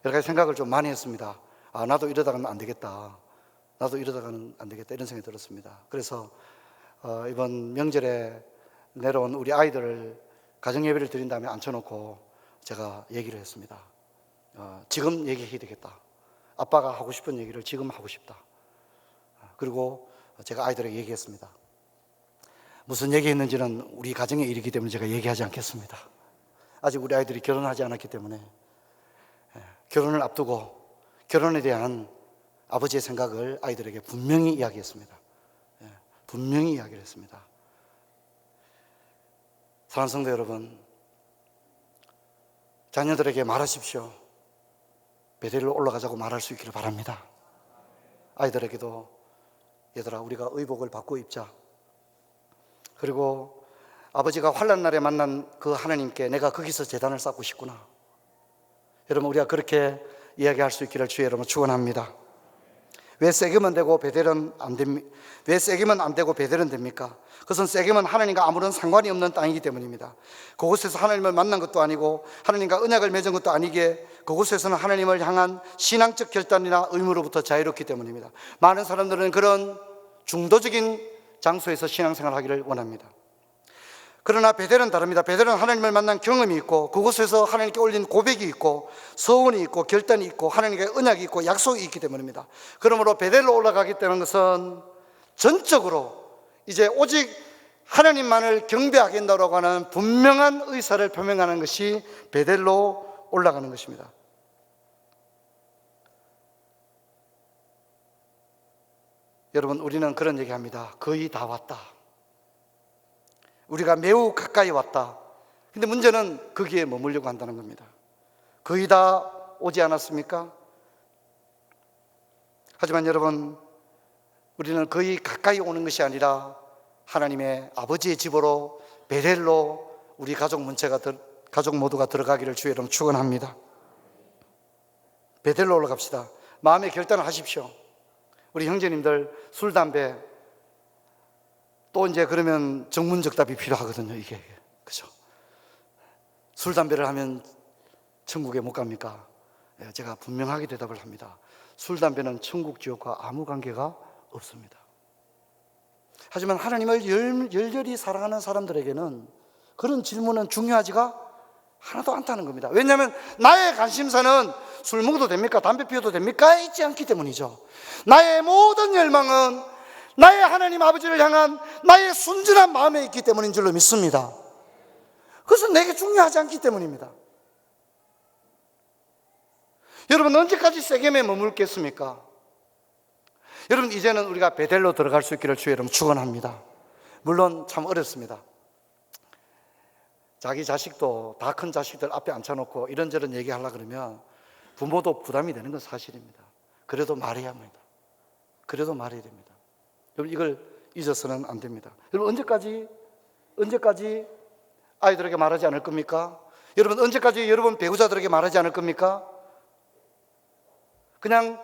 여러 가지 생각을 좀 많이 했습니다. 나도 이러다가는 안 되겠다. 나도 이러다가는 안 되겠다. 이런 생각이 들었습니다. 그래서 이번 명절에 내려온 우리 아이들을 가정예배를 드린 다음에 앉혀놓고 제가 얘기를 했습니다. 지금 얘기해야 되겠다. 아빠가 하고 싶은 얘기를 지금 하고 싶다. 그리고 제가 아이들에게 얘기했습니다. 무슨 얘기했는지는 우리 가정의 일이기 때문에 제가 얘기하지 않겠습니다. 아직 우리 아이들이 결혼하지 않았기 때문에 결혼을 앞두고 결혼에 대한 아버지의 생각을 아이들에게 분명히 이야기했습니다. 분명히 이야기를 했습니다. 사랑하는 성도 여러분, 자녀들에게 말하십시오. 베델로 올라가자고 말할 수 있기를 바랍니다. 아이들에게도 얘들아, 우리가 의복을 바꾸어 입자. 그리고 아버지가 환난 날에 만난 그 하나님께 내가 거기서 제단을 쌓고 싶구나. 여러분, 우리가 그렇게 이야기할 수 있기를 주의 이름으로 축원합니다. 왜 세겜은 되고 베델은 안 됩니까? 왜 세겜은 안 되고 베델은 됩니까? 그것은 세겜은 하나님과 아무런 상관이 없는 땅이기 때문입니다. 그곳에서 하나님을 만난 것도 아니고 하나님과 언약을 맺은 것도 아니기에 그곳에서는 하나님을 향한 신앙적 결단이나 의무로부터 자유롭기 때문입니다. 많은 사람들은 그런 중도적인 장소에서 신앙생활을 하기를 원합니다. 그러나 베델은 다릅니다. 베델은 하나님을 만난 경험이 있고 그곳에서 하나님께 올린 고백이 있고 서원이 있고 결단이 있고 하나님께 언약이 있고 약속이 있기 때문입니다. 그러므로 베델로 올라가겠다는 것은 전적으로 이제 오직 하나님만을 경배하겠다고 하는 분명한 의사를 표명하는 것이 베델로 올라가는 것입니다. 여러분, 우리는 그런 얘기합니다. 거의 다 왔다. 우리가 매우 가까이 왔다. 근데 문제는 거기에 머물려고 한다는 겁니다. 거의 다 오지 않았습니까? 하지만 여러분, 우리는 거의 가까이 오는 것이 아니라 하나님의 아버지의 집으로 베델로 우리 가족 모두가 들어가기를 주의 이름 축원합니다. 베델로 올라갑시다. 마음의 결단을 하십시오. 우리 형제님들 술, 담배 또 이제 그러면 정문적답이 필요하거든요. 이게 그죠? 술, 담배를 하면 천국에 못 갑니까? 제가 분명하게 대답을 합니다. 술, 담배는 천국, 지옥과 아무 관계가 없습니다. 하지만 하나님을 열렬히 사랑하는 사람들에게는 그런 질문은 중요하지가 하나도 않다는 겁니다. 왜냐하면 나의 관심사는 술 먹어도 됩니까? 담배 피워도 됩니까? 있지 않기 때문이죠. 나의 모든 열망은 나의 하나님 아버지를 향한 나의 순전한 마음에 있기 때문인 줄로 믿습니다. 그것은 내게 중요하지 않기 때문입니다. 여러분, 언제까지 세겜에 머물겠습니까? 여러분, 이제는 우리가 베델로 들어갈 수 있기를 주의 이름 축원합니다. 물론 참 어렵습니다. 자기 자식도 다 큰 자식들 앞에 앉혀놓고 이런저런 얘기하려고 그러면 부모도 부담이 되는 건 사실입니다. 그래도 말해야 합니다. 그래도 말해야 됩니다. 여러분, 이걸 잊어서는 안 됩니다. 여러분, 언제까지 아이들에게 말하지 않을 겁니까? 여러분, 언제까지 여러분 배우자들에게 말하지 않을 겁니까? 그냥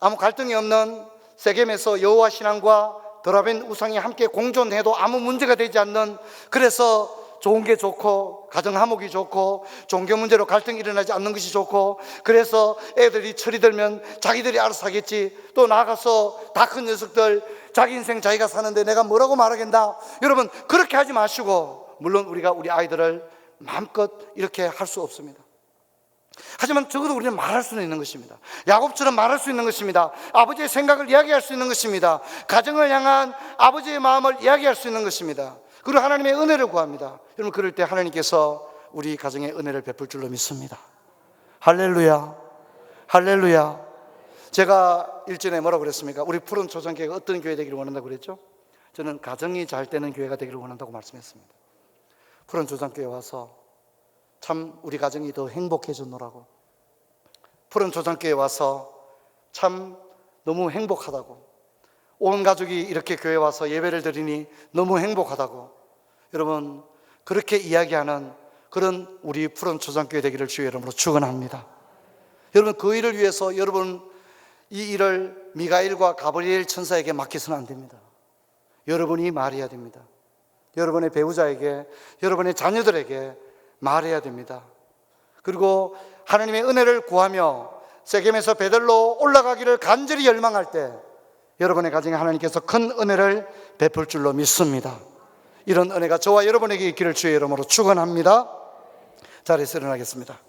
아무 갈등이 없는 세겜에서 여호와 신앙과 드라벤 우상이 함께 공존해도 아무 문제가 되지 않는, 그래서 좋은 게 좋고 가정 화목이 좋고 종교 문제로 갈등이 일어나지 않는 것이 좋고, 그래서 애들이 철이 들면 자기들이 알아서 하겠지, 또 나가서 다 큰 녀석들 자기 인생 자기가 사는데 내가 뭐라고 말하겠나. 여러분, 그렇게 하지 마시고, 물론 우리가 우리 아이들을 마음껏 이렇게 할 수 없습니다. 하지만 적어도 우리는 말할 수는 있는 것입니다. 야곱처럼 말할 수 있는 것입니다. 아버지의 생각을 이야기할 수 있는 것입니다. 가정을 향한 아버지의 마음을 이야기할 수 있는 것입니다. 그리고 하나님의 은혜를 구합니다. 여러분, 그럴 때 하나님께서 우리 가정에 은혜를 베풀 줄로 믿습니다. 할렐루야, 할렐루야. 제가 일전에 뭐라고 그랬습니까? 우리 푸른 초장교회가 어떤 교회 되기를 원한다고 그랬죠? 저는 가정이 잘 되는 교회가 되기를 원한다고 말씀했습니다. 푸른 초장교회 와서 참 우리 가정이 더 행복해졌노라고, 푸른 초장교회 와서 참 너무 행복하다고, 온 가족이 이렇게 교회 와서 예배를 드리니 너무 행복하다고, 여러분 그렇게 이야기하는 그런 우리 푸른 초장교회 되기를 주의 이름으로 축원합니다. 여러분, 그 일을 위해서 여러분 이 일을 미가엘과 가브리엘 천사에게 맡겨서는 안 됩니다. 여러분이 말해야 됩니다. 여러분의 배우자에게, 여러분의 자녀들에게 말해야 됩니다. 그리고 하나님의 은혜를 구하며 세겜에서 베델로 올라가기를 간절히 열망할 때 여러분의 가정에 하나님께서 큰 은혜를 베풀 줄로 믿습니다. 이런 은혜가 저와 여러분에게 있기를 주의 이름으로 축원합니다. 자리에서 일어나겠습니다.